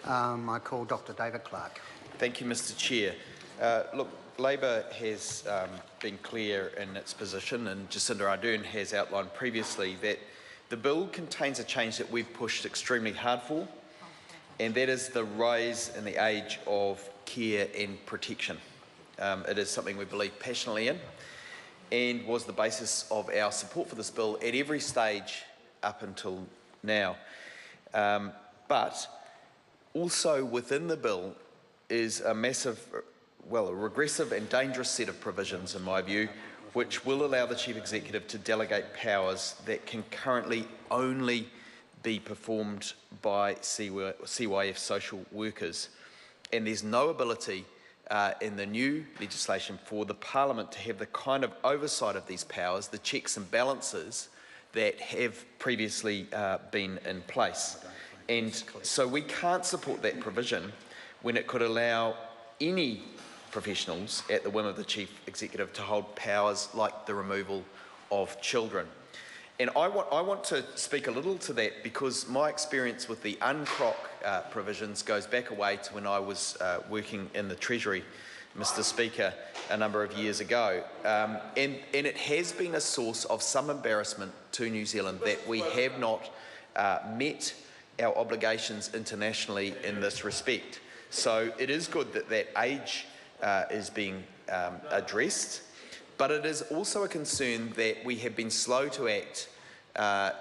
I call Dr. David Clark. Thank you, Mr. Chair. Look, Labor has been clear in its position, and Jacinda Ardern has outlined previously that the bill contains a change that we've pushed extremely hard for, and that is the rise in the age of care and protection. It is something we believe passionately in, and was the basis of our support for this bill at every stage up until now. But also within the bill is a regressive and dangerous set of provisions, in my view, which will allow the Chief Executive to delegate powers that can currently only be performed by CYF social workers. And there's no ability in the new legislation for the Parliament to have the kind of oversight of these powers, the checks and balances that have previously been in place. And so we can't support that provision when it could allow any professionals at the whim of the Chief Executive to hold powers like the removal of children. And I want to speak a little to that because my experience with the UNCROC provisions goes back a way to when I was working in the Treasury, Mr. Speaker, a number of years ago. And it has been a source of some embarrassment to New Zealand that we have not met our obligations internationally in this respect. So it is good that that age is being addressed, but it is also a concern that we have been slow to act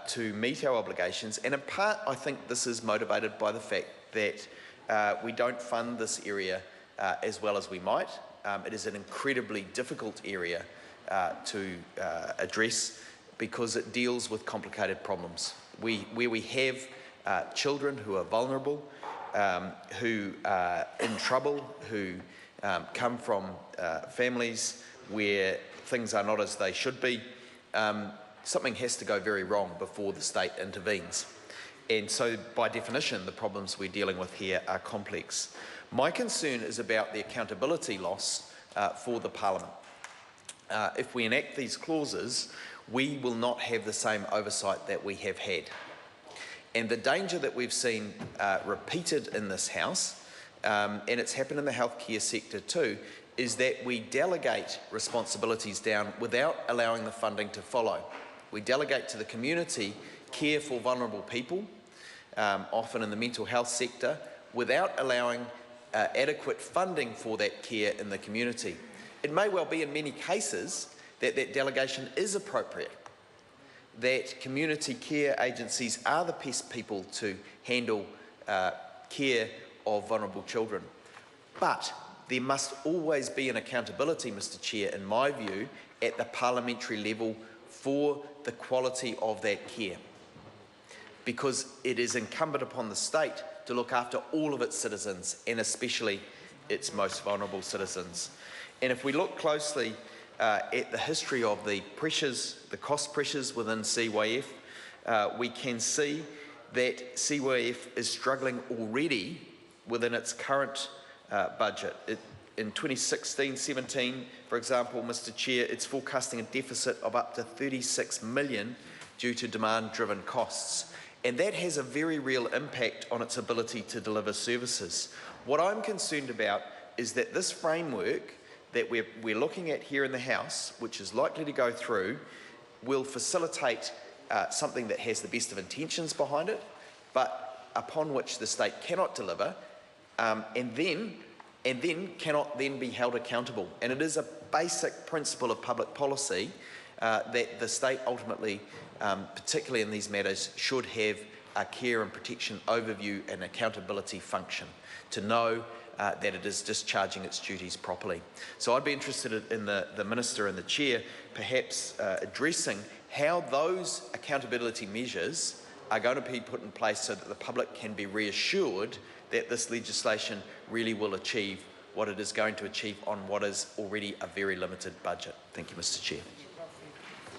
to meet our obligations, and in part I think this is motivated by the fact that we don't fund this area as well as we might. It is an incredibly difficult area to address because it deals with complicated problems. Where we have children who are vulnerable, who are in trouble, who come from families where things are not as they should be, something has to go very wrong before the state intervenes. And so, by definition, the problems we're dealing with here are complex. My concern is about the accountability loss for the Parliament. If we enact these clauses, we will not have the same oversight that we have had. And the danger that we've seen repeated in this House, and it's happened in the healthcare sector too, is that we delegate responsibilities down without allowing the funding to follow. We delegate to the community care for vulnerable people, often in the mental health sector, without allowing adequate funding for that care in the community. It may well be in many cases that that delegation is appropriate, that community care agencies are the best people to handle care of vulnerable children. But there must always be an accountability, Mr. Chair, in my view, at the parliamentary level for the quality of that care, because it is incumbent upon the state to look after all of its citizens, and especially its most vulnerable citizens. And if we look closely at the history of the pressures, the cost pressures within CYF, we can see that CYF is struggling already within its current budget. In 2016-17, for example, Mr. Chair, it's forecasting a deficit of up to 36 million due to demand-driven costs. And that has a very real impact on its ability to deliver services. What I'm concerned about is that this framework that we're looking at here in the House, which is likely to go through, will facilitate something that has the best of intentions behind it, but upon which the state cannot deliver, and then cannot then be held accountable. And it is a basic principle of public policy that the state ultimately, particularly in these matters, should have a care and protection overview and accountability function to know that it is discharging its duties properly. So I'd be interested in the Minister and the Chair perhaps addressing how those accountability measures are going to be put in place so that the public can be reassured that this legislation really will achieve what it is going to achieve on what is already a very limited budget. Thank you, Mr. Chair.